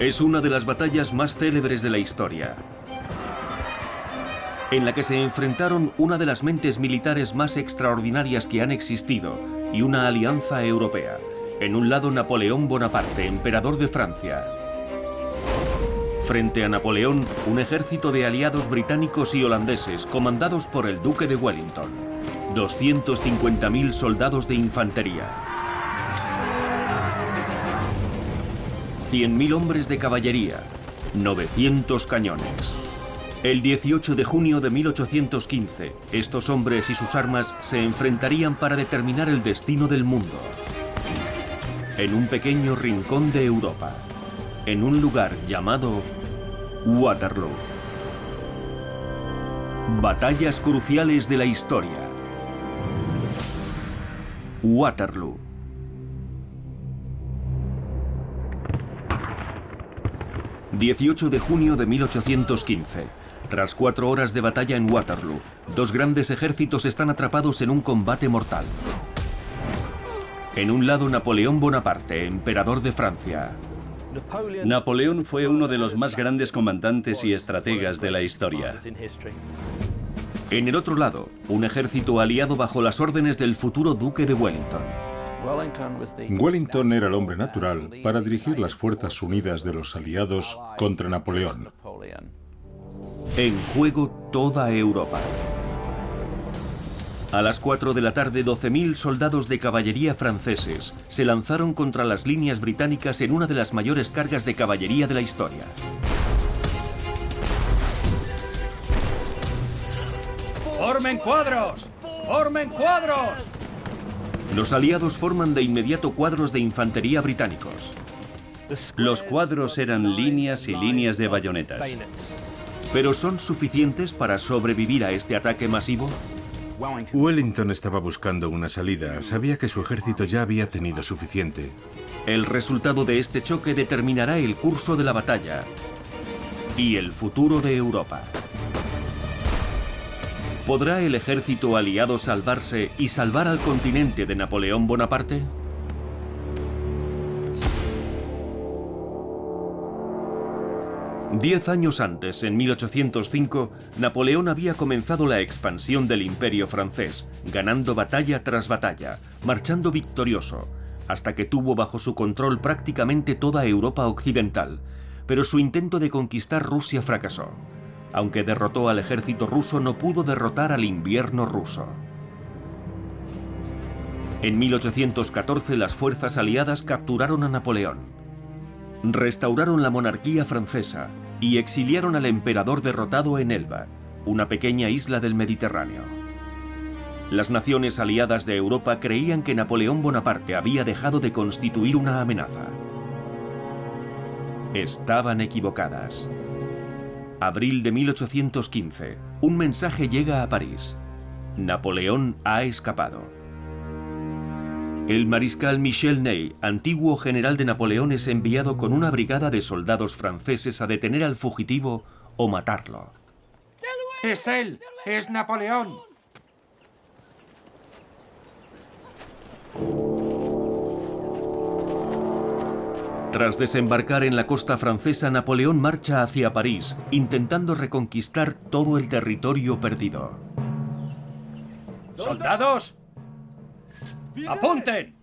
Es una de las batallas más célebres de la historia, en la que se enfrentaron una de las mentes militares más extraordinarias que han existido y una alianza europea. En un lado, Napoleón Bonaparte, emperador de Francia. Frente a Napoleón, un ejército de aliados británicos y holandeses, comandados por el duque de Wellington. 250.000 soldados de infantería. 100.000 hombres de caballería. 900 cañones. El 18 de junio de 1815, estos hombres y sus armas se enfrentarían para determinar el destino del mundo. En un pequeño rincón de Europa, en un lugar llamado Waterloo. Batallas cruciales de la historia. Waterloo. ...18 de junio de 1815... Tras 4 horas de batalla en Waterloo, dos grandes ejércitos están atrapados en un combate mortal. En un lado, Napoleón Bonaparte, emperador de Francia. Napoleón fue uno de los más grandes comandantes y estrategas de la historia. En el otro lado, un ejército aliado bajo las órdenes del futuro duque de Wellington. Wellington era el hombre natural para dirigir las fuerzas unidas de los aliados contra Napoleón. En juego toda Europa. A las 4 de la tarde, 12.000 soldados de caballería franceses se lanzaron contra las líneas británicas en una de las mayores cargas de caballería de la historia. ¡Formen cuadros! ¡Formen cuadros! Los aliados forman de inmediato cuadros de infantería británicos. Los cuadros eran líneas y líneas de bayonetas. ¿Pero son suficientes para sobrevivir a este ataque masivo? Wellington estaba buscando una salida. Sabía que su ejército ya había tenido suficiente. El resultado de este choque determinará el curso de la batalla y el futuro de Europa. ¿Podrá el ejército aliado salvarse y salvar al continente de Napoleón Bonaparte? Diez años antes, en 1805, Napoleón había comenzado la expansión del Imperio francés, ganando batalla tras batalla, marchando victorioso, hasta que tuvo bajo su control prácticamente toda Europa occidental, pero su intento de conquistar Rusia fracasó. Aunque derrotó al ejército ruso, no pudo derrotar al invierno ruso. En 1814, las fuerzas aliadas capturaron a Napoleón, restauraron la monarquía francesa y exiliaron al emperador derrotado en Elba, una pequeña isla del Mediterráneo. Las naciones aliadas de Europa creían que Napoleón Bonaparte había dejado de constituir una amenaza. Estaban equivocadas. Abril de 1815, un mensaje llega a París. Napoleón ha escapado. El mariscal Michel Ney, antiguo general de Napoleón, es enviado con una brigada de soldados franceses a detener al fugitivo o matarlo. ¡Es él! ¡Es Napoleón! Tras desembarcar en la costa francesa, Napoleón marcha hacia París, intentando reconquistar todo el territorio perdido. ¡Soldados! ¡Apunten!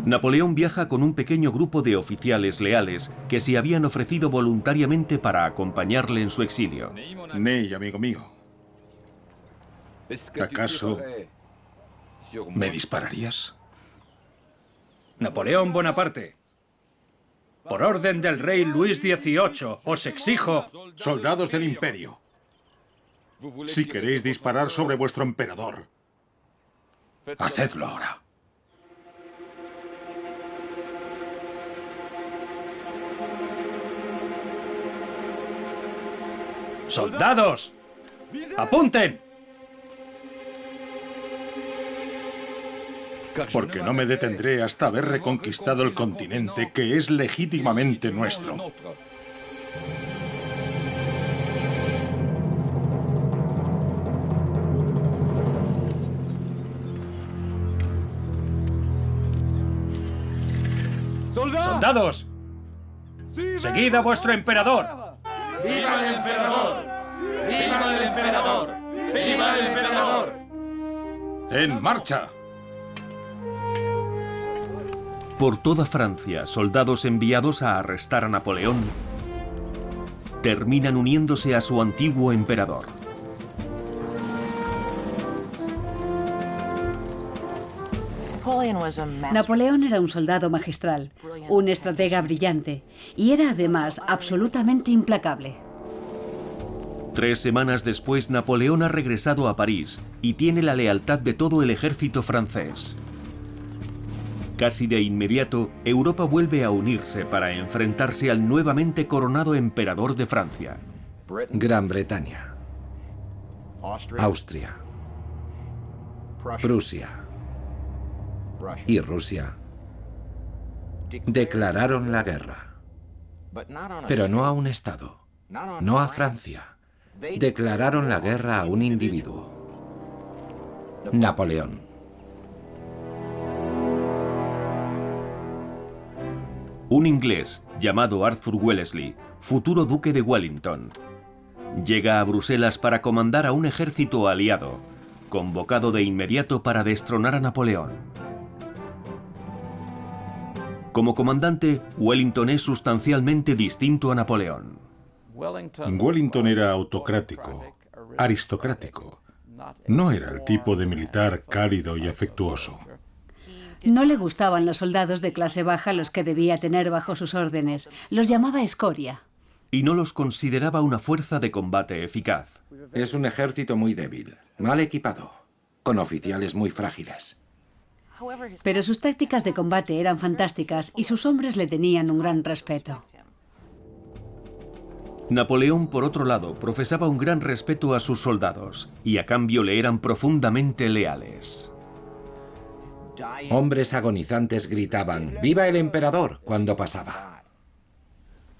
Napoleón viaja con un pequeño grupo de oficiales leales que se habían ofrecido voluntariamente para acompañarle en su exilio. Ney, amigo mío, ¿acaso me dispararías? Napoleón Bonaparte, por orden del rey Luis XVIII, os exijo... Soldados del Imperio, si queréis disparar sobre vuestro emperador, hacedlo ahora. ¡Soldados! ¡Apunten! Porque no me detendré hasta haber reconquistado el continente que es legítimamente nuestro. ¡Soldados! ¡Seguid a vuestro emperador! ¡Viva el emperador! ¡Viva el emperador! ¡Viva el emperador! ¡En marcha! Por toda Francia, soldados enviados a arrestar a Napoleón terminan uniéndose a su antiguo emperador. Napoleón era un soldado magistral, un estratega brillante, y era además absolutamente implacable. 3 semanas después, Napoleón ha regresado a París y tiene la lealtad de todo el ejército francés. Casi de inmediato, Europa vuelve a unirse para enfrentarse al nuevamente coronado emperador de Francia. Gran Bretaña, Austria, Prusia y Rusia declararon la guerra, pero no a un Estado, no a Francia. Declararon la guerra a un individuo, Napoleón. Un inglés llamado Arthur Wellesley, futuro duque de Wellington, llega a Bruselas para comandar a un ejército aliado, convocado de inmediato para destronar a Napoleón. Como comandante, Wellington es sustancialmente distinto a Napoleón. Wellington era autocrático, aristocrático. No era el tipo de militar cálido y afectuoso. No le gustaban los soldados de clase baja a los que debía tener bajo sus órdenes. Los llamaba escoria. Y no los consideraba una fuerza de combate eficaz. Es un ejército muy débil, mal equipado, con oficiales muy frágiles. Pero sus tácticas de combate eran fantásticas y sus hombres le tenían un gran respeto. Napoleón, por otro lado, profesaba un gran respeto a sus soldados y a cambio le eran profundamente leales. Hombres agonizantes gritaban «¡Viva el emperador!» cuando pasaba.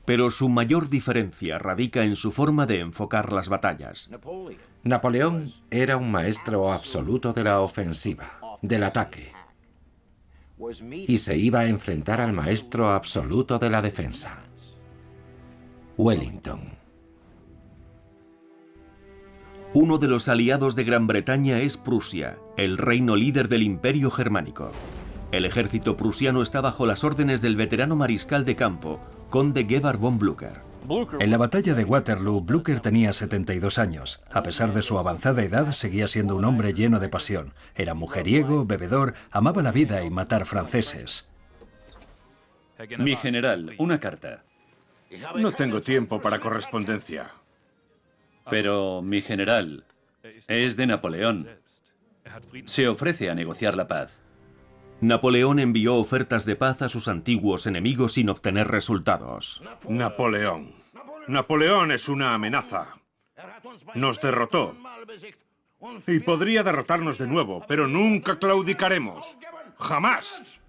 Pero su mayor diferencia radica en su forma de enfocar las batallas. Napoleón era un maestro absoluto de la ofensiva, del ataque, y se iba a enfrentar al maestro absoluto de la defensa, Wellington. Uno de los aliados de Gran Bretaña es Prusia, el reino líder del Imperio Germánico. El ejército prusiano está bajo las órdenes del veterano mariscal de campo, conde Gebhard von Blücher. En la batalla de Waterloo, Blücher tenía 72 años. A pesar de su avanzada edad, seguía siendo un hombre lleno de pasión. Era mujeriego, bebedor, amaba la vida y matar franceses. Mi general, una carta. No tengo tiempo para correspondencia. Pero, mi general, es de Napoleón. Se ofrece a negociar la paz. Napoleón envió ofertas de paz a sus antiguos enemigos sin obtener resultados. Napoleón. Napoleón es una amenaza. Nos derrotó. Y podría derrotarnos de nuevo, pero nunca claudicaremos. ¡Jamás!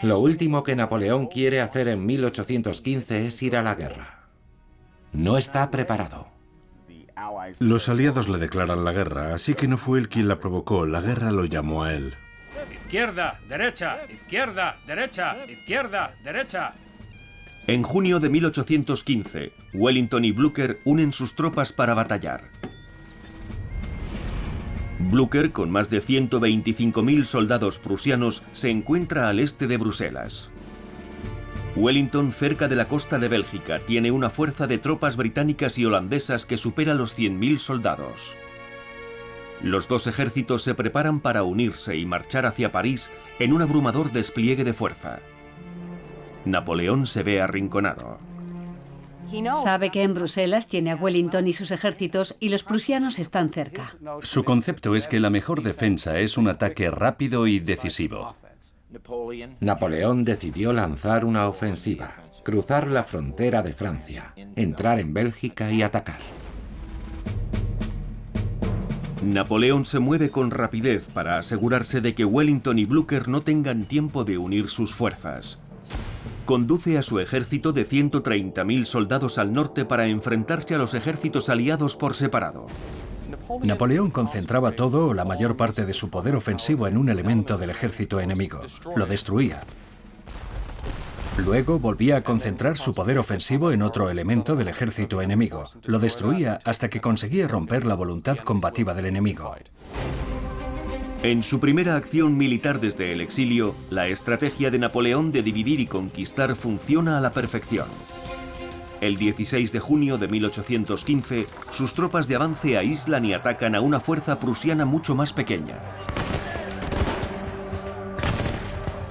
Lo último que Napoleón quiere hacer en 1815 es ir a la guerra. No está preparado. Los aliados le declaran la guerra, así que no fue él quien la provocó, la guerra lo llamó a él. Izquierda, derecha, izquierda, derecha, izquierda, derecha. En junio de 1815, Wellington y Blücher unen sus tropas para batallar. Blücher, con más de 125.000 soldados prusianos, se encuentra al este de Bruselas. Wellington, cerca de la costa de Bélgica, tiene una fuerza de tropas británicas y holandesas que supera los 100.000 soldados. Los dos ejércitos se preparan para unirse y marchar hacia París en un abrumador despliegue de fuerza. Napoleón se ve arrinconado. Sabe que en Bruselas tiene a Wellington y sus ejércitos y los prusianos están cerca. Su concepto es que la mejor defensa es un ataque rápido y decisivo. Napoleón decidió lanzar una ofensiva, cruzar la frontera de Francia, entrar en Bélgica y atacar. Napoleón se mueve con rapidez para asegurarse de que Wellington y Blücher no tengan tiempo de unir sus fuerzas. Conduce a su ejército de 130.000 soldados al norte para enfrentarse a los ejércitos aliados por separado. Napoleón concentraba todo o la mayor parte de su poder ofensivo en un elemento del ejército enemigo. Lo destruía. Luego volvía a concentrar su poder ofensivo en otro elemento del ejército enemigo. Lo destruía hasta que conseguía romper la voluntad combativa del enemigo. En su primera acción militar desde el exilio, la estrategia de Napoleón de dividir y conquistar funciona a la perfección. El 16 de junio de 1815, sus tropas de avance aíslan y atacan a una fuerza prusiana mucho más pequeña.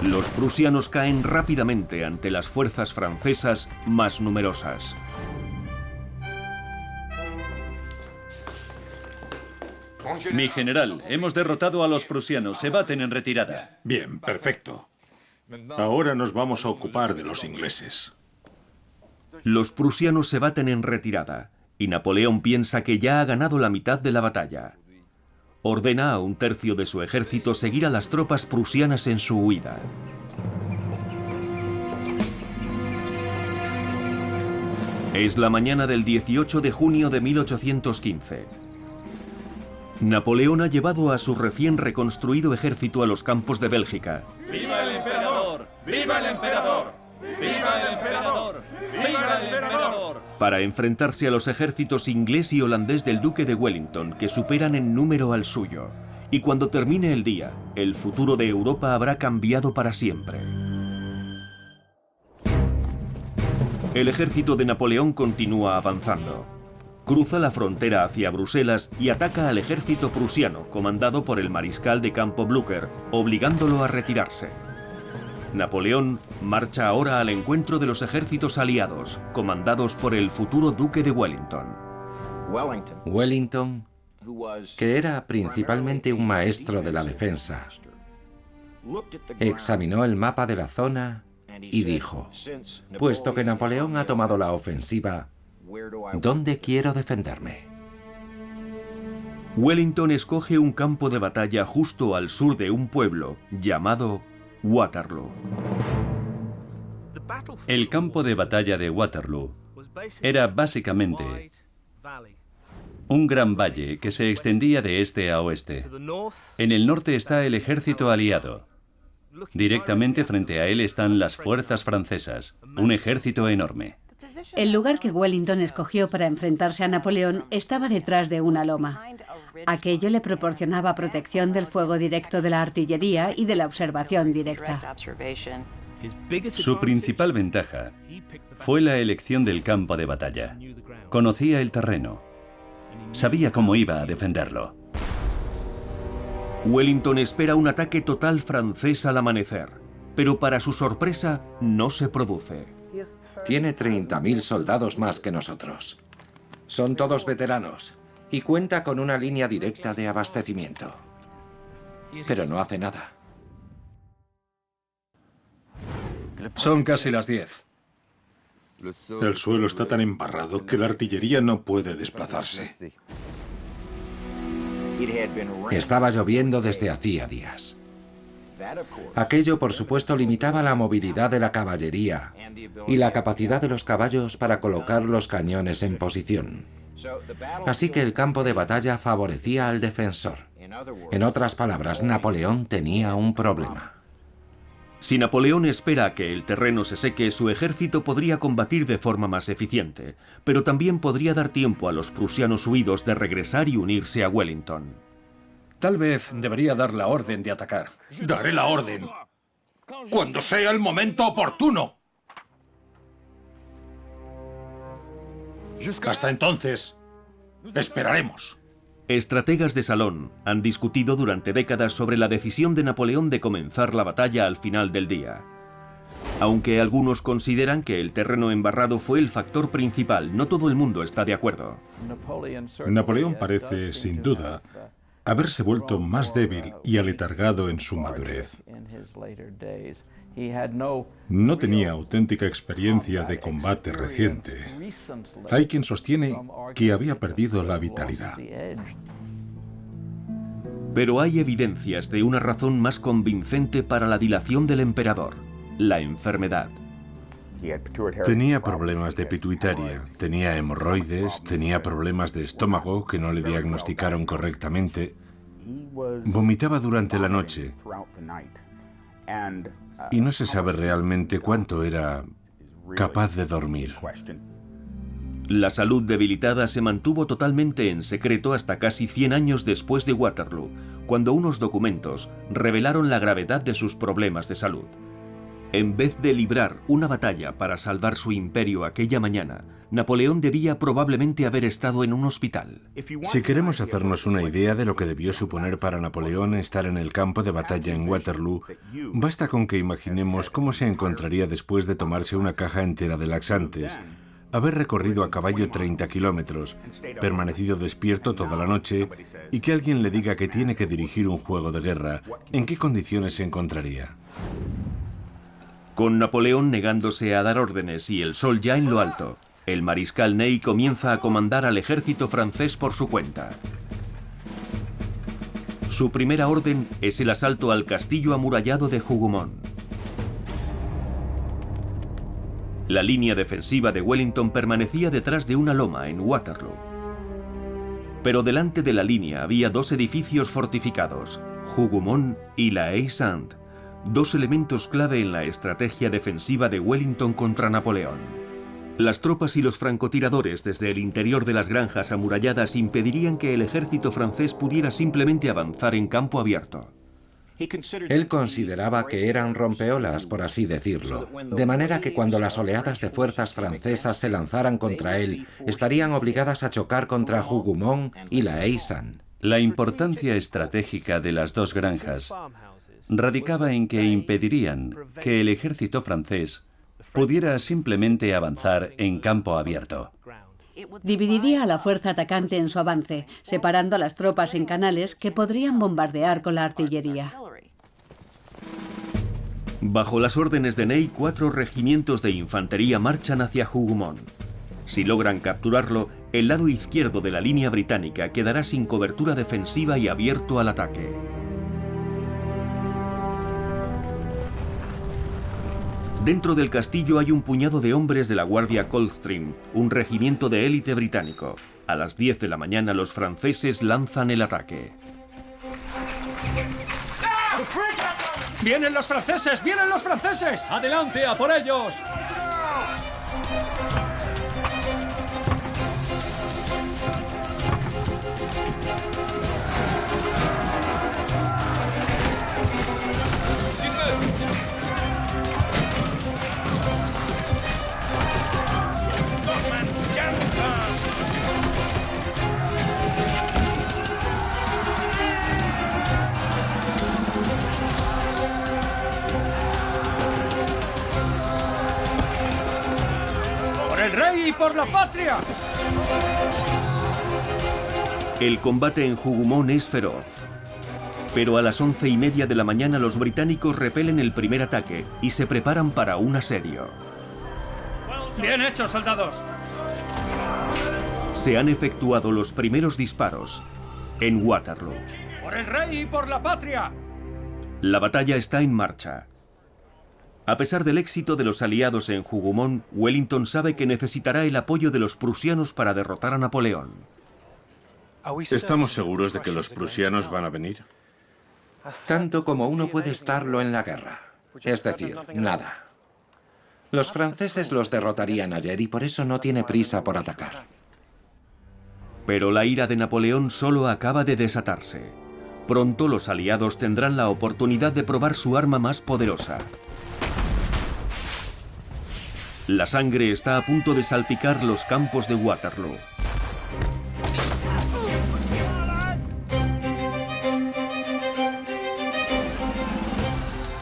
Los prusianos caen rápidamente ante las fuerzas francesas más numerosas. Mi general, hemos derrotado a los prusianos. Se baten en retirada. Bien, perfecto. Ahora nos vamos a ocupar de los ingleses. Los prusianos se baten en retirada, y Napoleón piensa que ya ha ganado la mitad de la batalla. Ordena a un tercio de su ejército seguir a las tropas prusianas en su huida. Es la mañana del 18 de junio de 1815. Napoleón ha llevado a su recién reconstruido ejército a los campos de Bélgica. ¡Viva el emperador! ¡Viva el emperador! ¡Viva el emperador! ¡Viva el emperador! Para enfrentarse a los ejércitos inglés y holandés del duque de Wellington, que superan en número al suyo. Y cuando termine el día, el futuro de Europa habrá cambiado para siempre. El ejército de Napoleón continúa avanzando. Cruza la frontera hacia Bruselas y ataca al ejército prusiano, comandado por el mariscal de campo Blücher, obligándolo a retirarse. Napoleón marcha ahora al encuentro de los ejércitos aliados, comandados por el futuro duque de Wellington. Wellington, que era principalmente un maestro de la defensa, examinó el mapa de la zona y dijo: puesto que Napoleón ha tomado la ofensiva, ¿dónde quiero defenderme? Wellington escoge un campo de batalla justo al sur de un pueblo llamado Waterloo. El campo de batalla de Waterloo era básicamente un gran valle que se extendía de este a oeste. En el norte está el ejército aliado. Directamente frente a él están las fuerzas francesas, un ejército enorme. El lugar que Wellington escogió para enfrentarse a Napoleón estaba detrás de una loma. Aquello le proporcionaba protección del fuego directo de la artillería y de la observación directa. Su principal ventaja fue la elección del campo de batalla. Conocía el terreno. Sabía cómo iba a defenderlo. Wellington espera un ataque total francés al amanecer, pero para su sorpresa no se produce. Tiene 30.000 soldados más que nosotros. Son todos veteranos y cuenta con una línea directa de abastecimiento. Pero no hace nada. Son casi las 10. El suelo está tan embarrado que la artillería no puede desplazarse. Estaba lloviendo desde hacía días. Aquello, por supuesto, limitaba la movilidad de la caballería y la capacidad de los caballos para colocar los cañones en posición. Así que el campo de batalla favorecía al defensor. En otras palabras, Napoleón tenía un problema. Si Napoleón espera a que el terreno se seque, su ejército podría combatir de forma más eficiente, pero también podría dar tiempo a los prusianos huidos de regresar y unirse a Wellington. Tal vez debería dar la orden de atacar. Daré la orden cuando sea el momento oportuno. Hasta entonces, esperaremos. Estrategas de salón han discutido durante décadas sobre la decisión de Napoleón de comenzar la batalla al final del día. Aunque algunos consideran que el terreno embarrado fue el factor principal, no todo el mundo está de acuerdo. Napoleón parece, sin duda, haberse vuelto más débil y aletargado en su madurez. No tenía auténtica experiencia de combate reciente. Hay quien sostiene que había perdido la vitalidad. Pero hay evidencias de una razón más convincente para la dilación del emperador: la enfermedad. Tenía problemas de pituitaria, tenía hemorroides, tenía problemas de estómago que no le diagnosticaron correctamente, vomitaba durante la noche y no se sabe realmente cuánto era capaz de dormir. La salud debilitada se mantuvo totalmente en secreto hasta casi 100 años después de Waterloo, cuando unos documentos revelaron la gravedad de sus problemas de salud. En vez de librar una batalla para salvar su imperio aquella mañana, Napoleón debía probablemente haber estado en un hospital. Si queremos hacernos una idea de lo que debió suponer para Napoleón estar en el campo de batalla en Waterloo, basta con que imaginemos cómo se encontraría después de tomarse una caja entera de laxantes, haber recorrido a caballo 30 kilómetros, permanecido despierto toda la noche y que alguien le diga que tiene que dirigir un juego de guerra. ¿En qué condiciones se encontraría? Con Napoleón negándose a dar órdenes y el sol ya en lo alto, el mariscal Ney comienza a comandar al ejército francés por su cuenta. Su primera orden es el asalto al castillo amurallado de Hougomont. La línea defensiva de Wellington permanecía detrás de una loma en Waterloo. Pero delante de la línea había dos edificios fortificados, Hougomont y la Haie-Sainte, dos elementos clave en la estrategia defensiva de Wellington contra Napoleón. Las tropas y los francotiradores desde el interior de las granjas amuralladas impedirían que el ejército francés pudiera simplemente avanzar en campo abierto. Él consideraba que eran rompeolas, por así decirlo, de manera que cuando las oleadas de fuerzas francesas se lanzaran contra él, estarían obligadas a chocar contra Hougomont y la Haie-Sainte. La importancia estratégica de las dos granjas radicaba en que impedirían que el ejército francés pudiera simplemente avanzar en campo abierto. Dividiría a la fuerza atacante en su avance, separando a las tropas en canales que podrían bombardear con la artillería. Bajo las órdenes de Ney, 4 regimientos de infantería marchan hacia Hougomont. Si logran capturarlo, el lado izquierdo de la línea británica quedará sin cobertura defensiva y abierto al ataque. Dentro del castillo hay un puñado de hombres de la Guardia Coldstream, un regimiento de élite británico. A las 10 de la mañana los franceses lanzan el ataque. ¡Vienen los franceses! ¡Vienen los franceses! ¡Adelante, a por ellos! ¡Por el rey y por la patria! El combate en Hougomont es feroz. Pero a las 11:30 de la mañana los británicos repelen el primer ataque y se preparan para un asedio. ¡Bien hecho, soldados! Se han efectuado los primeros disparos en Waterloo. ¡Por el rey y por la patria! La batalla está en marcha. A pesar del éxito de los aliados en Hougomont, Wellington sabe que necesitará el apoyo de los prusianos para derrotar a Napoleón. ¿Estamos seguros de que los prusianos van a venir? Tanto como uno puede estarlo en la guerra. Es decir, nada. Los franceses los derrotarían ayer y por eso no tiene prisa por atacar. Pero la ira de Napoleón solo acaba de desatarse. Pronto los aliados tendrán la oportunidad de probar su arma más poderosa. La sangre está a punto de salpicar los campos de Waterloo.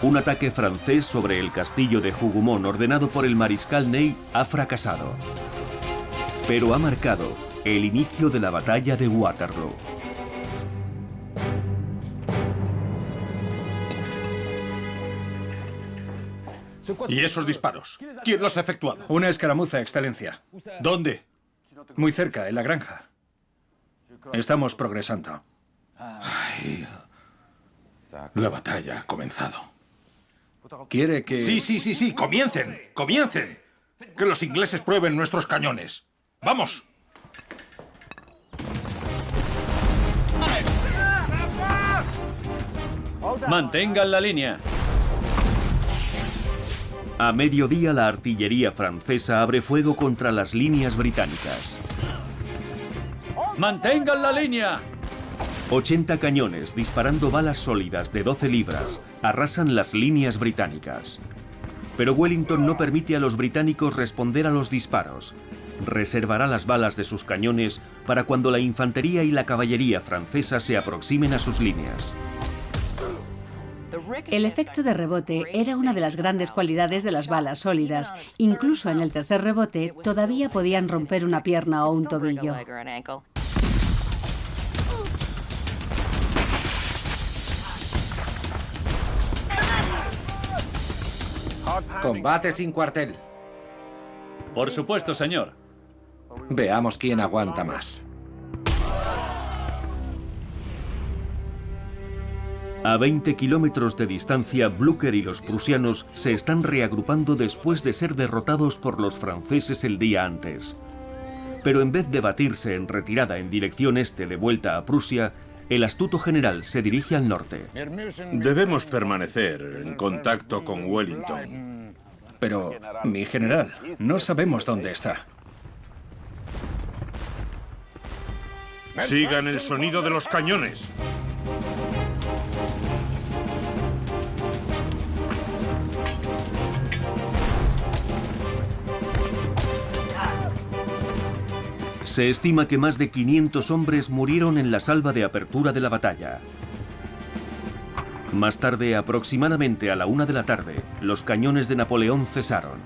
Un ataque francés sobre el castillo de Hougomont ordenado por el mariscal Ney ha fracasado. Pero ha marcado el inicio de la batalla de Waterloo. ¿Y esos disparos? ¿Quién los ha efectuado? Una escaramuza, Excelencia. ¿Dónde? Muy cerca, en la granja. Estamos progresando. La batalla ha comenzado. ¿Quiere que...? Sí, comiencen, comiencen. Que los ingleses prueben nuestros cañones. ¡Vamos! Mantengan la línea. A mediodía, la artillería francesa abre fuego contra las líneas británicas. ¡Mantengan la línea! 80 cañones, disparando balas sólidas de 12 libras, arrasan las líneas británicas. Pero Wellington no permite a los británicos responder a los disparos. Reservará las balas de sus cañones para cuando la infantería y la caballería francesa se aproximen a sus líneas. El efecto de rebote era una de las grandes cualidades de las balas sólidas. Incluso en el tercer rebote todavía podían romper una pierna o un tobillo. Combate sin cuartel. Por supuesto, señor. Veamos quién aguanta más. A 20 kilómetros de distancia, Blücher y los prusianos se están reagrupando después de ser derrotados por los franceses el día antes. Pero en vez de batirse en retirada en dirección este de vuelta a Prusia, el astuto general se dirige al norte. Debemos permanecer en contacto con Wellington. Pero, mi general, no sabemos dónde está. Sigan el sonido de los cañones. Se estima que más de 500 hombres murieron en la salva de apertura de la batalla. Más tarde, aproximadamente a la 1 de la tarde, los cañones de Napoleón cesaron.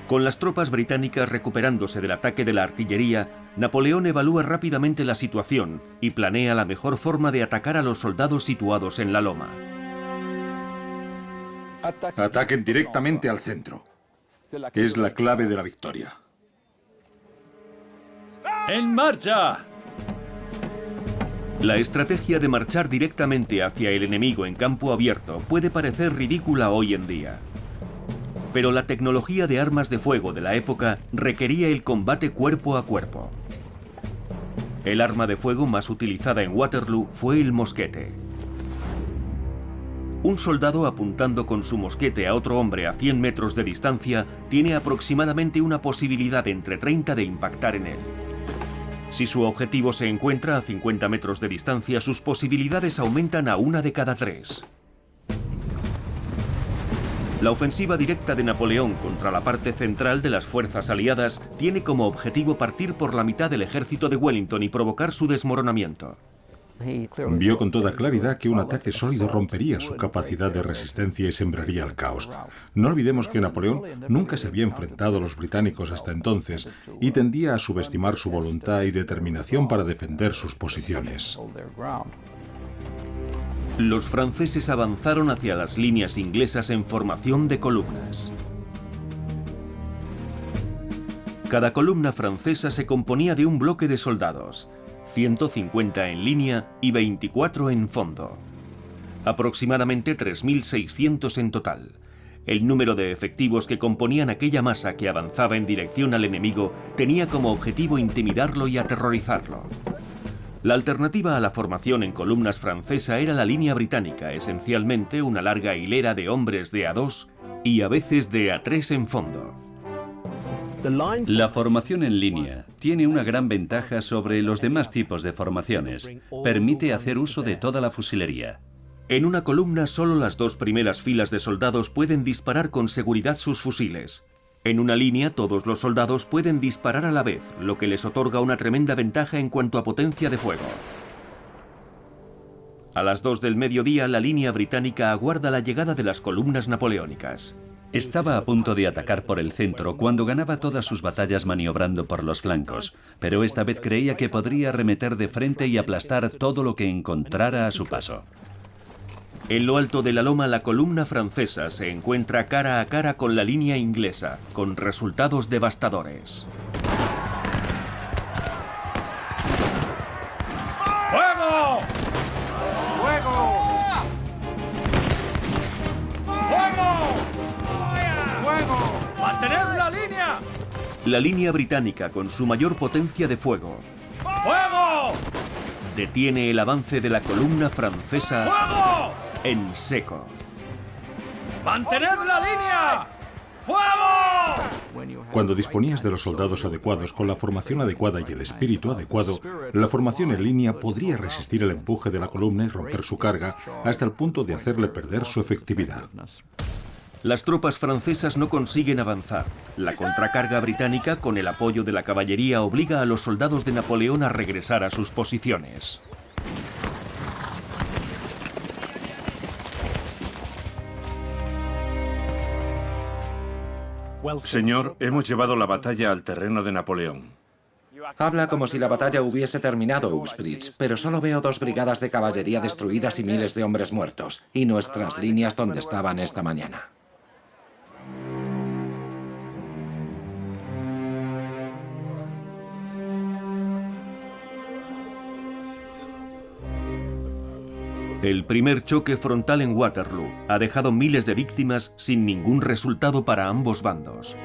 Con las tropas británicas recuperándose del ataque de la artillería, Napoleón evalúa rápidamente la situación y planea la mejor forma de atacar a los soldados situados en la loma. Ataquen directamente al centro. Es la clave de la victoria. ¡En marcha! La estrategia de marchar directamente hacia el enemigo en campo abierto puede parecer ridícula hoy en día. Pero la tecnología de armas de fuego de la época requería el combate cuerpo a cuerpo. El arma de fuego más utilizada en Waterloo fue el mosquete. Un soldado apuntando con su mosquete a otro hombre a 100 metros de distancia tiene aproximadamente una posibilidad entre 30 de impactar en él. Si su objetivo se encuentra a 50 metros de distancia, sus posibilidades aumentan a 1 de cada 3. La ofensiva directa de Napoleón contra la parte central de las fuerzas aliadas tiene como objetivo partir por la mitad del ejército de Wellington y provocar su desmoronamiento. Vio con toda claridad que un ataque sólido rompería su capacidad de resistencia y sembraría el caos. No olvidemos que Napoleón nunca se había enfrentado a los británicos hasta entonces y tendía a subestimar su voluntad y determinación para defender sus posiciones. Los franceses avanzaron hacia las líneas inglesas en formación de columnas. Cada columna francesa se componía de un bloque de soldados, 150 en línea y 24 en fondo. Aproximadamente 3.600 en total. El número de efectivos que componían aquella masa que avanzaba en dirección al enemigo tenía como objetivo intimidarlo y aterrorizarlo. La alternativa a la formación en columnas francesa era la línea británica, esencialmente una larga hilera de hombres de A2 y a veces de A3 en fondo. La formación en línea tiene una gran ventaja sobre los demás tipos de formaciones. Permite hacer uso de toda la fusilería. En una columna solo las 2 primeras filas de soldados pueden disparar con seguridad sus fusiles. En una línea todos los soldados pueden disparar a la vez, lo que les otorga una tremenda ventaja en cuanto a potencia de fuego. A las 2 del mediodía la línea británica aguarda la llegada de las columnas napoleónicas. Estaba a punto de atacar por el centro cuando ganaba todas sus batallas maniobrando por los flancos, pero esta vez creía que podría arremeter de frente y aplastar todo lo que encontrara a su paso. En lo alto de la loma, la columna francesa se encuentra cara a cara con la línea inglesa, con resultados devastadores. ¡Fuego! ¡Fuego! ¡Fuego! ¡Mantened la línea! La línea británica, con su mayor potencia de fuego, ¡Fuego! detiene el avance de la columna francesa ¡Fuego! en seco. ¡Mantened la línea! ¡Fuego! Cuando disponías de los soldados adecuados, con la formación adecuada y el espíritu adecuado, la formación en línea podría resistir el empuje de la columna y romper su carga hasta el punto de hacerle perder su efectividad. Las tropas francesas no consiguen avanzar. La contracarga británica, con el apoyo de la caballería, obliga a los soldados de Napoleón a regresar a sus posiciones. Señor, hemos llevado la batalla al terreno de Napoleón. Habla como si la batalla hubiese terminado, Uxbridge, pero solo veo 2 brigadas de caballería destruidas y miles de hombres muertos, y nuestras líneas donde estaban esta mañana. El primer choque frontal en Waterloo ha dejado miles de víctimas sin ningún resultado para ambos bandos.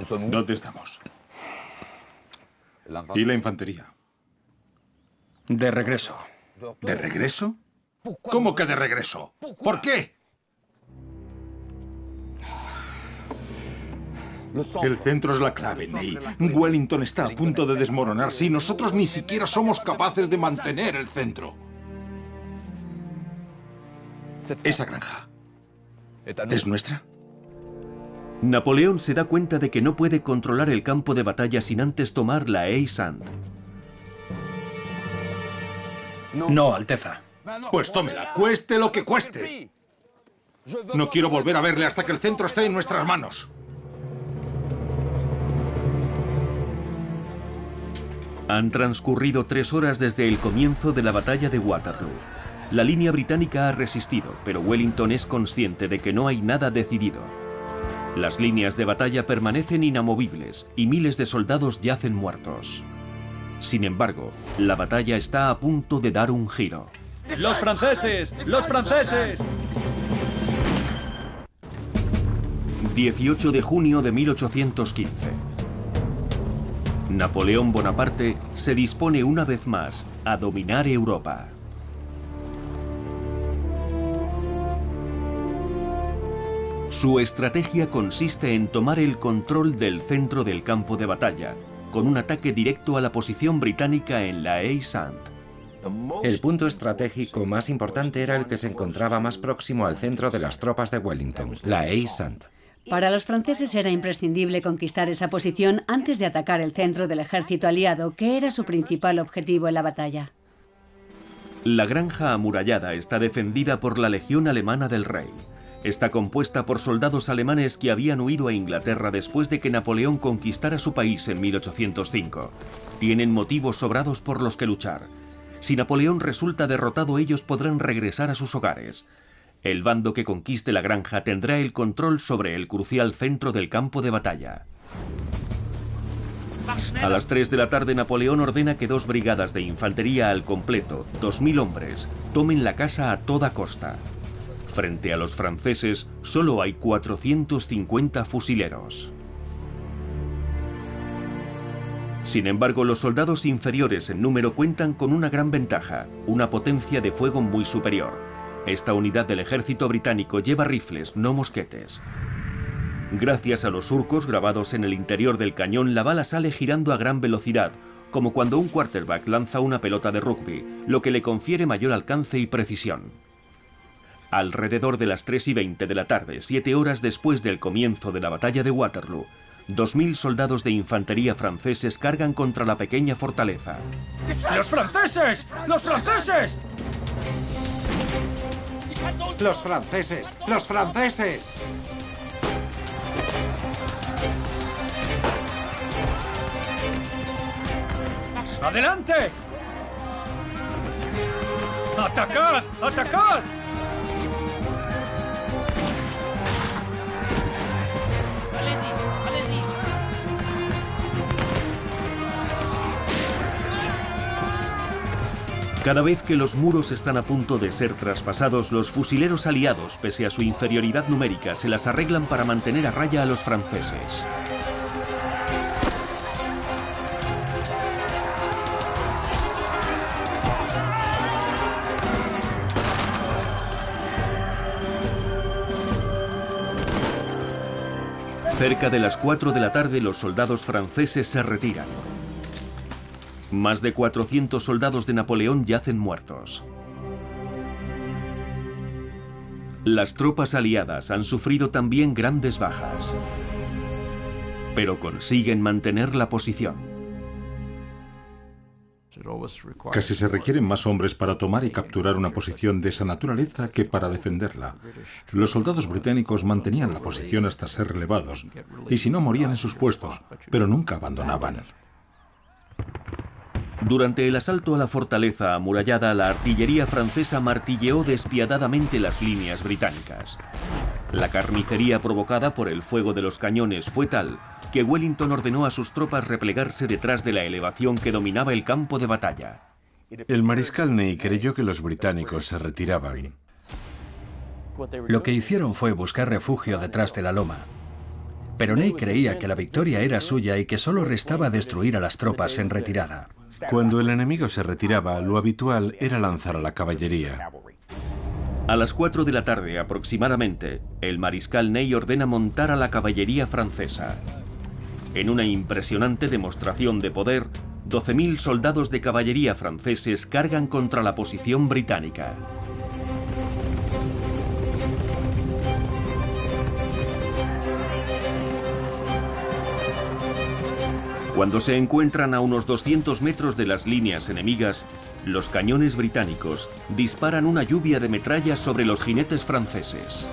¿Dónde estamos? ¿Y la infantería? De regreso. ¿De regreso? ¿Cómo que de regreso? ¿Por qué? El centro es la clave, Ney. Wellington está a punto de desmoronarse y nosotros ni siquiera somos capaces de mantener el centro. Esa granja, ¿es nuestra? Napoleón se da cuenta de que no puede controlar el campo de batalla sin antes tomar la Haie-Saint. No, Alteza. Pues tómela, cueste lo que cueste. No quiero volver a verle hasta que el centro esté en nuestras manos. Han transcurrido 3 horas desde el comienzo de la batalla de Waterloo. La línea británica ha resistido, pero Wellington es consciente de que no hay nada decidido. Las líneas de batalla permanecen inamovibles y miles de soldados yacen muertos. Sin embargo, la batalla está a punto de dar un giro. ¡Los franceses! ¡Los franceses! 18 de junio de 1815. Napoleón Bonaparte se dispone una vez más a dominar Europa. Su estrategia consiste en tomar el control del centro del campo de batalla, con un ataque directo a la posición británica en la Haie-Saint. El punto estratégico más importante era el que se encontraba más próximo al centro de las tropas de Wellington, la Haie-Saint. Para los franceses era imprescindible conquistar esa posición antes de atacar el centro del ejército aliado, que era su principal objetivo en la batalla. La granja amurallada está defendida por la Legión Alemana del Rey. Está compuesta por soldados alemanes que habían huido a Inglaterra después de que Napoleón conquistara su país en 1805. Tienen motivos sobrados por los que luchar. Si Napoleón resulta derrotado, ellos podrán regresar a sus hogares. El bando que conquiste la granja tendrá el control sobre el crucial centro del campo de batalla. A las 3 de la tarde, Napoleón ordena que 2 brigadas de infantería al completo, 2000 hombres, tomen la casa a toda costa. Frente a los franceses, solo hay 450 fusileros. Sin embargo, los soldados inferiores en número cuentan con una gran ventaja, una potencia de fuego muy superior. Esta unidad del ejército británico lleva rifles, no mosquetes. Gracias a los surcos grabados en el interior del cañón, la bala sale girando a gran velocidad, como cuando un quarterback lanza una pelota de rugby, lo que le confiere mayor alcance y precisión. Alrededor de las 3:20 de la tarde, 7 horas después del comienzo de la batalla de Waterloo, 2000 soldados de infantería franceses cargan contra la pequeña fortaleza. ¡Los franceses! ¡Los franceses! ¡Los franceses! ¡Los franceses! ¡Adelante! ¡Atacad! ¡Atacad! Cada vez que los muros están a punto de ser traspasados, los fusileros aliados, pese a su inferioridad numérica, se las arreglan para mantener a raya a los franceses. Cerca de las 4 de la tarde los soldados franceses se retiran. Más de 400 soldados de Napoleón yacen muertos. Las tropas aliadas han sufrido también grandes bajas, pero consiguen mantener la posición. Casi se requieren más hombres para tomar y capturar una posición de esa naturaleza que para defenderla. Los soldados británicos mantenían la posición hasta ser relevados, y si no morían en sus puestos, pero nunca abandonaban. Durante el asalto a la fortaleza amurallada, la artillería francesa martilleó despiadadamente las líneas británicas. La carnicería provocada por el fuego de los cañones fue tal que Wellington ordenó a sus tropas replegarse detrás de la elevación que dominaba el campo de batalla. El mariscal Ney creyó que los británicos se retiraban. Lo que hicieron fue buscar refugio detrás de la loma. Pero Ney creía que la victoria era suya y que solo restaba destruir a las tropas en retirada. Cuando el enemigo se retiraba, lo habitual era lanzar a la caballería. A las 4 de la tarde aproximadamente, el mariscal Ney ordena montar a la caballería francesa. En una impresionante demostración de poder, 12.000 soldados de caballería franceses cargan contra la posición británica. Cuando se encuentran a unos 200 metros de las líneas enemigas, los cañones británicos disparan una lluvia de metralla sobre los jinetes franceses.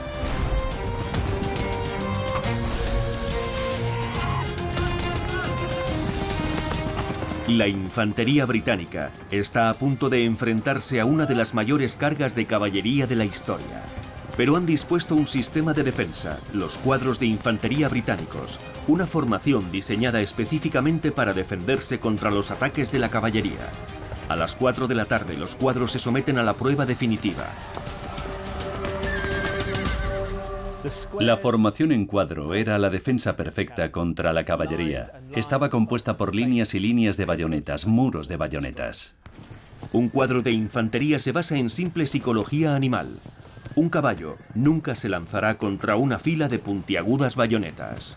La infantería británica está a punto de enfrentarse a una de las mayores cargas de caballería de la historia. Pero han dispuesto un sistema de defensa, los cuadros de infantería británicos, una formación diseñada específicamente para defenderse contra los ataques de la caballería. A las 4 de la tarde los cuadros se someten a la prueba definitiva. La formación en cuadro era la defensa perfecta contra la caballería. Estaba compuesta por líneas y líneas de bayonetas, muros de bayonetas. Un cuadro de infantería se basa en simple psicología animal. Un caballo nunca se lanzará contra una fila de puntiagudas bayonetas.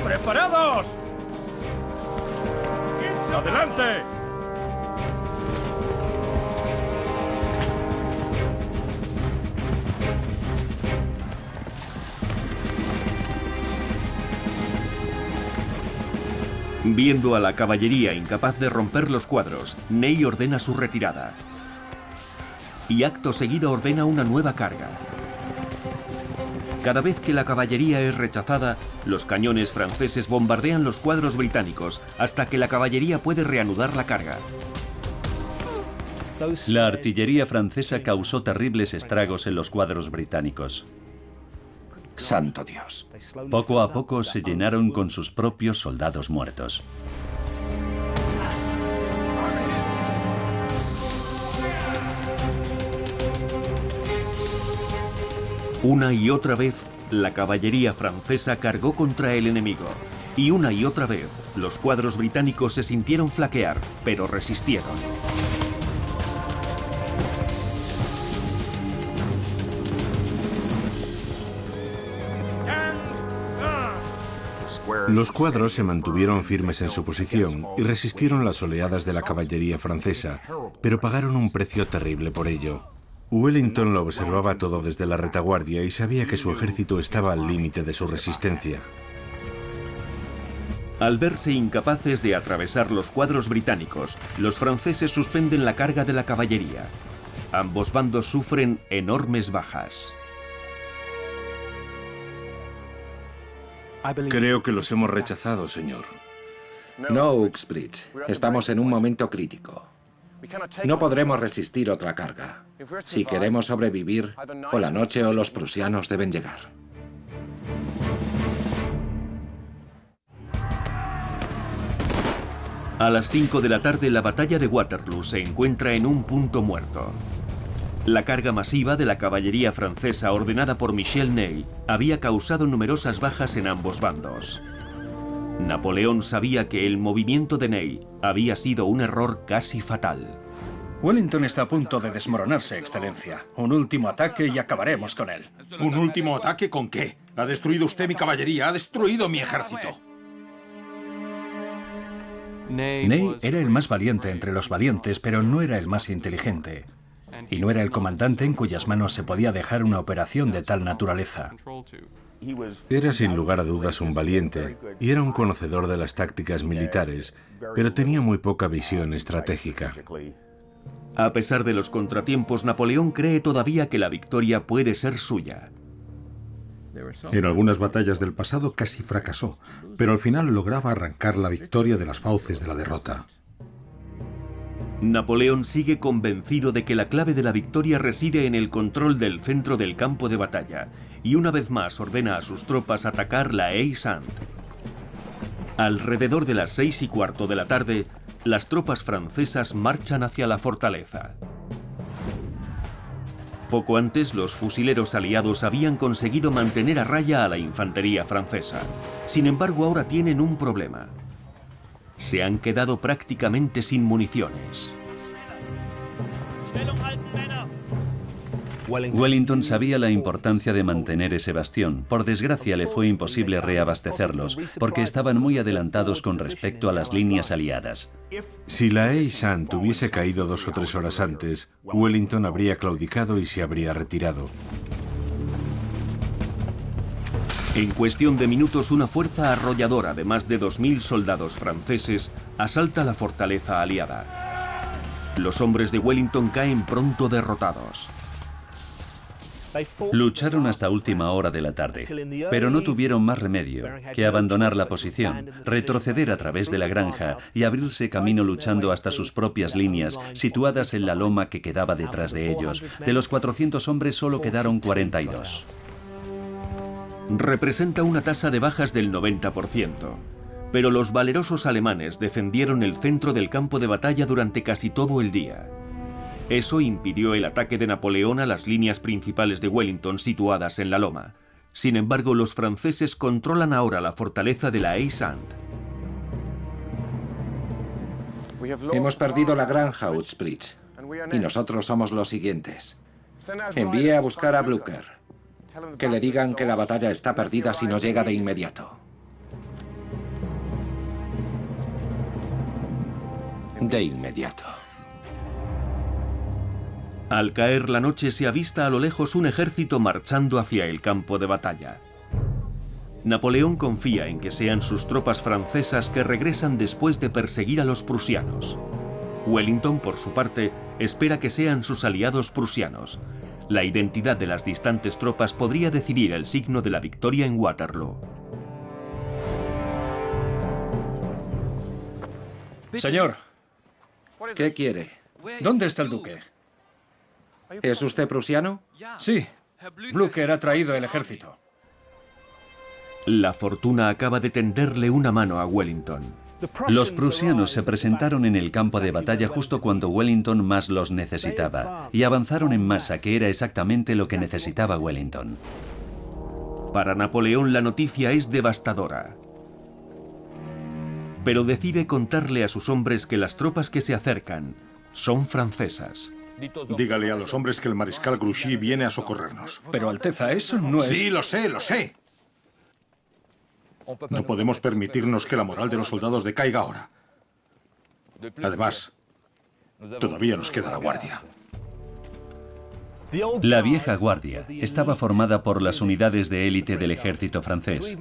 ¡Preparados! ¡Adelante! Viendo a la caballería incapaz de romper los cuadros, Ney ordena su retirada. Y acto seguido ordena una nueva carga. Cada vez que la caballería es rechazada, los cañones franceses bombardean los cuadros británicos hasta que la caballería puede reanudar la carga. La artillería francesa causó terribles estragos en los cuadros británicos. Santo Dios. Poco a poco se llenaron con sus propios soldados muertos. Una y otra vez, la caballería francesa cargó contra el enemigo. Y una y otra vez, los cuadros británicos se sintieron flaquear, pero resistieron. Los cuadros se mantuvieron firmes en su posición y resistieron las oleadas de la caballería francesa, pero pagaron un precio terrible por ello. Wellington lo observaba todo desde la retaguardia y sabía que su ejército estaba al límite de su resistencia. Al verse incapaces de atravesar los cuadros británicos, los franceses suspenden la carga de la caballería. Ambos bandos sufren enormes bajas. Creo que los hemos rechazado, señor. No, Uxbridge. Estamos en un momento crítico. No podremos resistir otra carga. Si queremos sobrevivir, o la noche o los prusianos deben llegar. A las 5 de la tarde, la batalla de Waterloo se encuentra en un punto muerto. La carga masiva de la caballería francesa ordenada por Michel Ney había causado numerosas bajas en ambos bandos. Napoleón sabía que el movimiento de Ney había sido un error casi fatal. Wellington está a punto de desmoronarse, Excelencia. Un último ataque y acabaremos con él. ¿Un último ataque con qué? Ha destruido usted mi caballería, ha destruido mi ejército. Ney era el más valiente entre los valientes, pero no era el más inteligente. Y no era el comandante en cuyas manos se podía dejar una operación de tal naturaleza. Era sin lugar a dudas un valiente y era un conocedor de las tácticas militares, pero tenía muy poca visión estratégica. A pesar de los contratiempos, Napoleón cree todavía que la victoria puede ser suya. En algunas batallas del pasado casi fracasó, pero al final lograba arrancar la victoria de las fauces de la derrota. Napoleón sigue convencido de que la clave de la victoria reside en el control del centro del campo de batalla, y una vez más ordena a sus tropas atacar la Haie-Sainte. Alrededor de las 6:15 de la tarde, las tropas francesas marchan hacia la fortaleza. Poco antes, los fusileros aliados habían conseguido mantener a raya a la infantería francesa. Sin embargo, ahora tienen un problema. Se han quedado prácticamente sin municiones. Wellington sabía la importancia de mantener ese bastión. Por desgracia, le fue imposible reabastecerlos, porque estaban muy adelantados con respecto a las líneas aliadas. Si la Haie-Sainte hubiese caído 2 o 3 horas antes, Wellington habría claudicado y se habría retirado. En cuestión de minutos, una fuerza arrolladora de más de 2000 soldados franceses asalta la fortaleza aliada. Los hombres de Wellington caen pronto derrotados. Lucharon hasta última hora de la tarde, pero no tuvieron más remedio que abandonar la posición, retroceder a través de la granja y abrirse camino luchando hasta sus propias líneas, situadas en la loma que quedaba detrás de ellos. De los 400 hombres solo quedaron 42. Representa una tasa de bajas del 90%, pero los valerosos alemanes defendieron el centro del campo de batalla durante casi todo el día. Eso impidió el ataque de Napoleón a las líneas principales de Wellington situadas en la loma. Sin embargo, los franceses controlan ahora la fortaleza de la Haie-Sainte. Hemos perdido la granja, Uxbridge, y nosotros somos los siguientes. Envíe a buscar a Blücher. Que le digan que la batalla está perdida si no llega de inmediato. De inmediato. Al caer la noche se avista a lo lejos un ejército marchando hacia el campo de batalla. Napoleón confía en que sean sus tropas francesas que regresan después de perseguir a los prusianos. Wellington, por su parte, espera que sean sus aliados prusianos. La identidad de las distantes tropas podría decidir el signo de la victoria en Waterloo. Señor, ¿Qué quiere? ¿dónde está el duque? ¿Es usted prusiano? Sí, Blücher ha traído el ejército. La fortuna acaba de tenderle una mano a Wellington. Los prusianos se presentaron en el campo de batalla justo cuando Wellington más los necesitaba, y avanzaron en masa, que era exactamente lo que necesitaba Wellington. Para Napoleón la noticia es devastadora. Pero decide contarle a sus hombres que las tropas que se acercan son francesas. Dígale a los hombres que el mariscal Grouchy viene a socorrernos. Pero, Alteza, eso no es... Sí, lo sé, lo sé. No podemos permitirnos que la moral de los soldados decaiga ahora. Además, todavía nos queda la guardia. La vieja guardia estaba formada por las unidades de élite del ejército francés.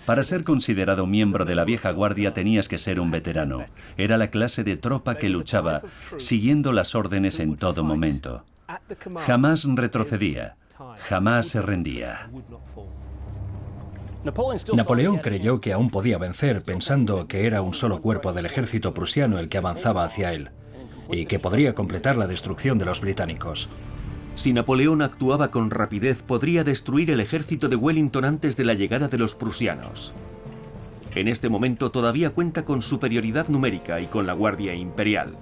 Para ser considerado miembro de la vieja guardia tenías que ser un veterano. Era la clase de tropa que luchaba, siguiendo las órdenes en todo momento. Jamás retrocedía, jamás se rendía. Napoleón creyó que aún podía vencer, pensando que era un solo cuerpo del ejército prusiano el que avanzaba hacia él, y que podría completar la destrucción de los británicos. Si Napoleón actuaba con rapidez, podría destruir el ejército de Wellington antes de la llegada de los prusianos. En este momento todavía cuenta con superioridad numérica y con la Guardia Imperial.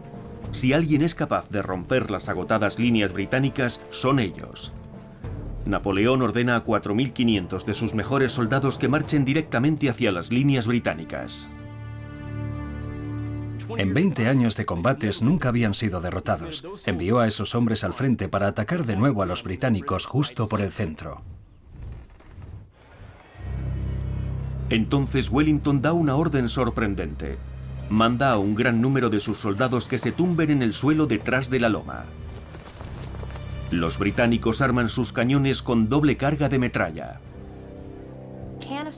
Si alguien es capaz de romper las agotadas líneas británicas, son ellos. Napoleón ordena a 4.500 de sus mejores soldados que marchen directamente hacia las líneas británicas. En 20 años de combates nunca habían sido derrotados. Envió a esos hombres al frente para atacar de nuevo a los británicos justo por el centro. Entonces Wellington da una orden sorprendente. Manda a un gran número de sus soldados que se tumben en el suelo detrás de la loma. Los británicos arman sus cañones con doble carga de metralla.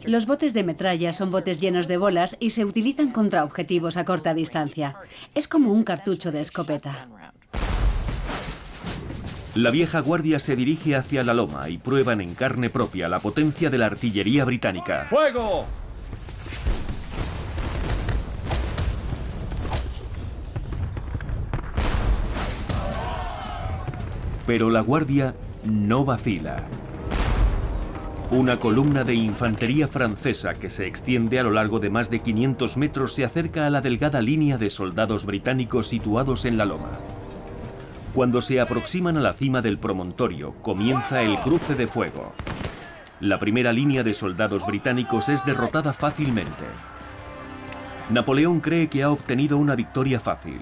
Los botes de metralla son botes llenos de bolas y se utilizan contra objetivos a corta distancia. Es como un cartucho de escopeta. La vieja guardia se dirige hacia la loma y prueban en carne propia la potencia de la artillería británica. ¡Fuego! Pero la guardia no vacila. Una columna de infantería francesa que se extiende a lo largo de más de 500 metros se acerca a la delgada línea de soldados británicos situados en la loma. Cuando se aproximan a la cima del promontorio, comienza el cruce de fuego. La primera línea de soldados británicos es derrotada fácilmente. Napoleón cree que ha obtenido una victoria fácil.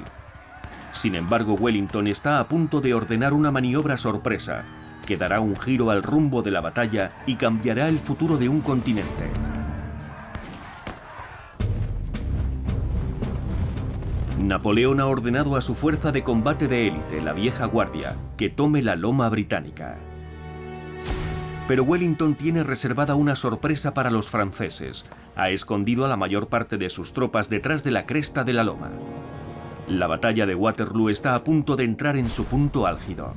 Sin embargo, Wellington está a punto de ordenar una maniobra sorpresa que dará un giro al rumbo de la batalla y cambiará el futuro de un continente. Napoleón ha ordenado a su fuerza de combate de élite, la vieja guardia, que tome la loma británica. Pero Wellington tiene reservada una sorpresa para los franceses. Ha escondido a la mayor parte de sus tropas detrás de la cresta de la loma. La batalla de Waterloo está a punto de entrar en su punto álgido.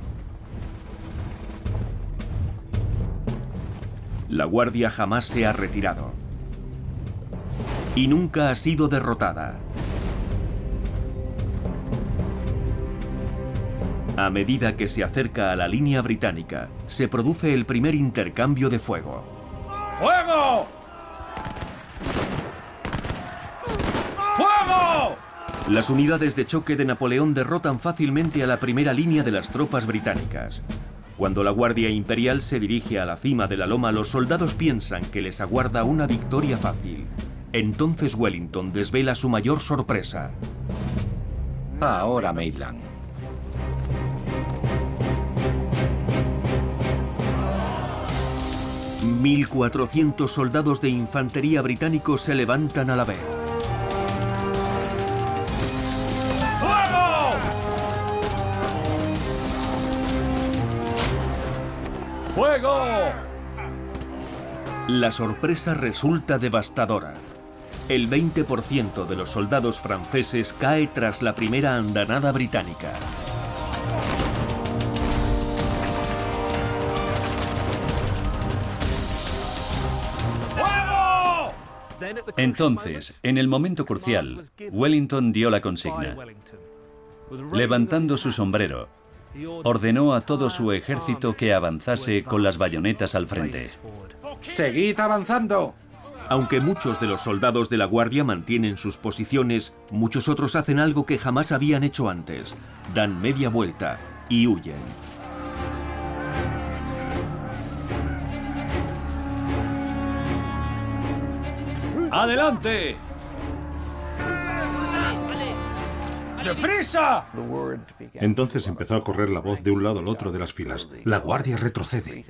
La guardia jamás se ha retirado. Y nunca ha sido derrotada. A medida que se acerca a la línea británica, se produce el primer intercambio de fuego. ¡Fuego! ¡Fuego! Las unidades de choque de Napoleón derrotan fácilmente a la primera línea de las tropas británicas. Cuando la Guardia Imperial se dirige a la cima de la loma, los soldados piensan que les aguarda una victoria fácil. Entonces Wellington desvela su mayor sorpresa. Ahora, Maitland. $1.400 soldados de infantería británicos se levantan a la vez. ¡Fuego! La sorpresa resulta devastadora. El 20% de los soldados franceses cae tras la primera andanada británica. ¡Fuego! Entonces, en el momento crucial, Wellington dio la consigna. Levantando su sombrero, ordenó a todo su ejército que avanzase con las bayonetas al frente. ¡Seguid avanzando! Aunque muchos de los soldados de la Guardia mantienen sus posiciones, muchos otros hacen algo que jamás habían hecho antes. Dan media vuelta y huyen. ¡Adelante! ¡Deprisa! Entonces empezó a correr la voz de un lado al otro de las filas. La guardia retrocede.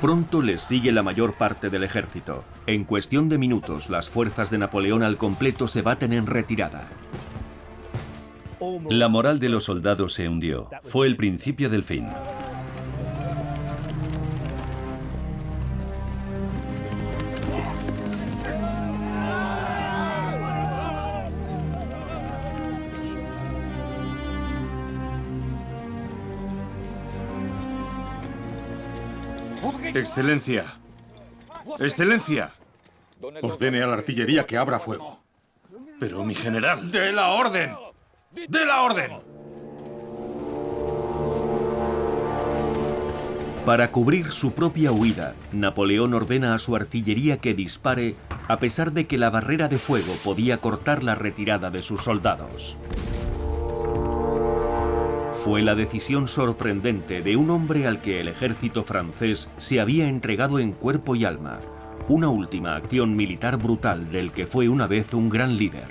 Pronto les sigue la mayor parte del ejército. En cuestión de minutos, las fuerzas de Napoleón al completo se baten en retirada. La moral de los soldados se hundió. Fue el principio del fin. Excelencia. Excelencia. Ordene a la artillería que abra fuego. Pero mi general. ¡De la orden! ¡De la orden! Para cubrir su propia huida, Napoleón ordena a su artillería que dispare, a pesar de que la barrera de fuego podía cortar la retirada de sus soldados. Fue la decisión sorprendente de un hombre al que el ejército francés se había entregado en cuerpo y alma, Una última acción militar brutal del que fue una vez un gran líder.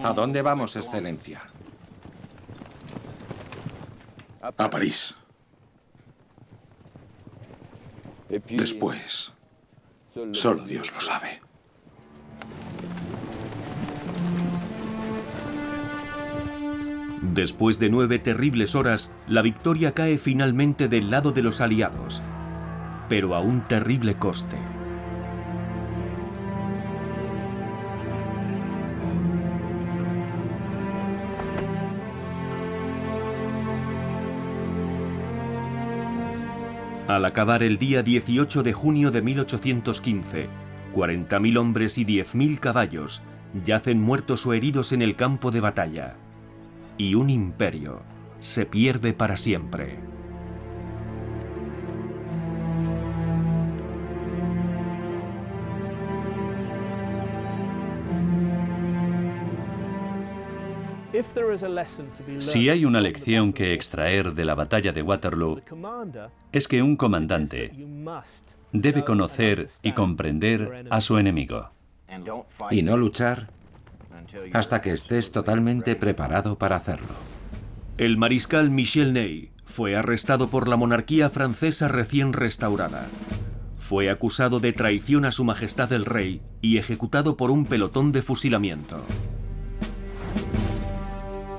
¿A dónde vamos, Excelencia? A París. Después, solo Dios lo sabe. Después de 9 terribles horas, la victoria cae finalmente del lado de los aliados, pero a un terrible coste. Al acabar el día 18 de junio de 1815, 40.000 hombres y 10.000 caballos yacen muertos o heridos en el campo de batalla. Y un imperio se pierde para siempre. Si hay una lección que extraer de la batalla de Waterloo, es que un comandante debe conocer y comprender a su enemigo. Y no luchar hasta que estés totalmente preparado para hacerlo. El mariscal Michel Ney fue arrestado por la monarquía francesa recién restaurada. Fue acusado de traición a su majestad el rey y ejecutado por un pelotón de fusilamiento.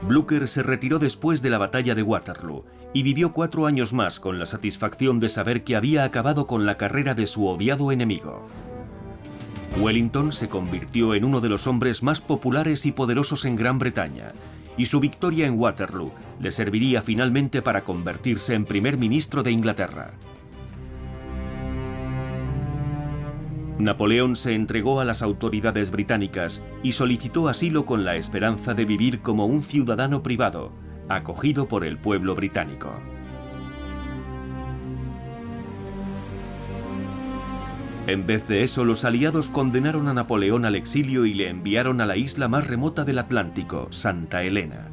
Blücher se retiró después de la batalla de Waterloo y vivió 4 años más con la satisfacción de saber que había acabado con la carrera de su odiado enemigo. Wellington se convirtió en uno de los hombres más populares y poderosos en Gran Bretaña, y su victoria en Waterloo le serviría finalmente para convertirse en primer ministro de Inglaterra. Napoleón se entregó a las autoridades británicas y solicitó asilo con la esperanza de vivir como un ciudadano privado, acogido por el pueblo británico. En vez de eso, los aliados condenaron a Napoleón al exilio y le enviaron a la isla más remota del Atlántico, Santa Helena.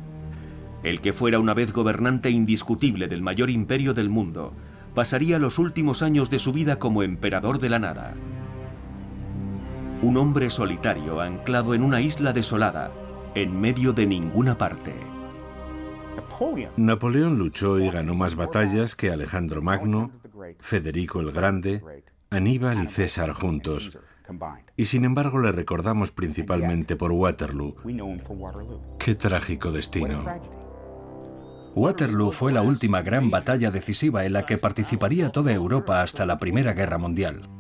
El que fuera una vez gobernante indiscutible del mayor imperio del mundo, pasaría los últimos años de su vida como emperador de la nada. Un hombre solitario anclado en una isla desolada, en medio de ninguna parte. Napoleón luchó y ganó más batallas que Alejandro Magno, Federico el Grande, Aníbal y César juntos, y sin embargo le recordamos principalmente por Waterloo. ¡Qué trágico destino! Waterloo fue la última gran batalla decisiva en la que participaría toda Europa hasta la Primera Guerra Mundial.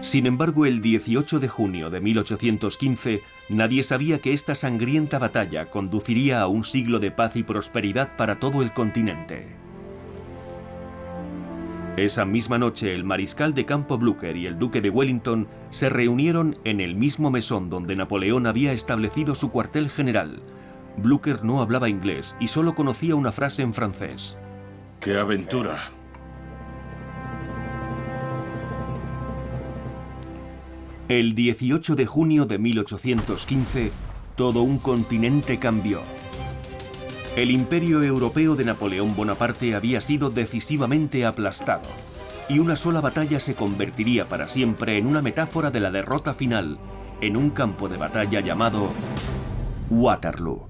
Sin embargo, el 18 de junio de 1815, nadie sabía que esta sangrienta batalla conduciría a un siglo de paz y prosperidad para todo el continente. Esa misma noche, el mariscal de campo Blücher y el duque de Wellington se reunieron en el mismo mesón donde Napoleón había establecido su cuartel general. Blücher no hablaba inglés y solo conocía una frase en francés. ¡Qué aventura! El 18 de junio de 1815, todo un continente cambió. El imperio europeo de Napoleón Bonaparte había sido decisivamente aplastado, y una sola batalla se convertiría para siempre en una metáfora de la derrota final, en un campo de batalla llamado Waterloo.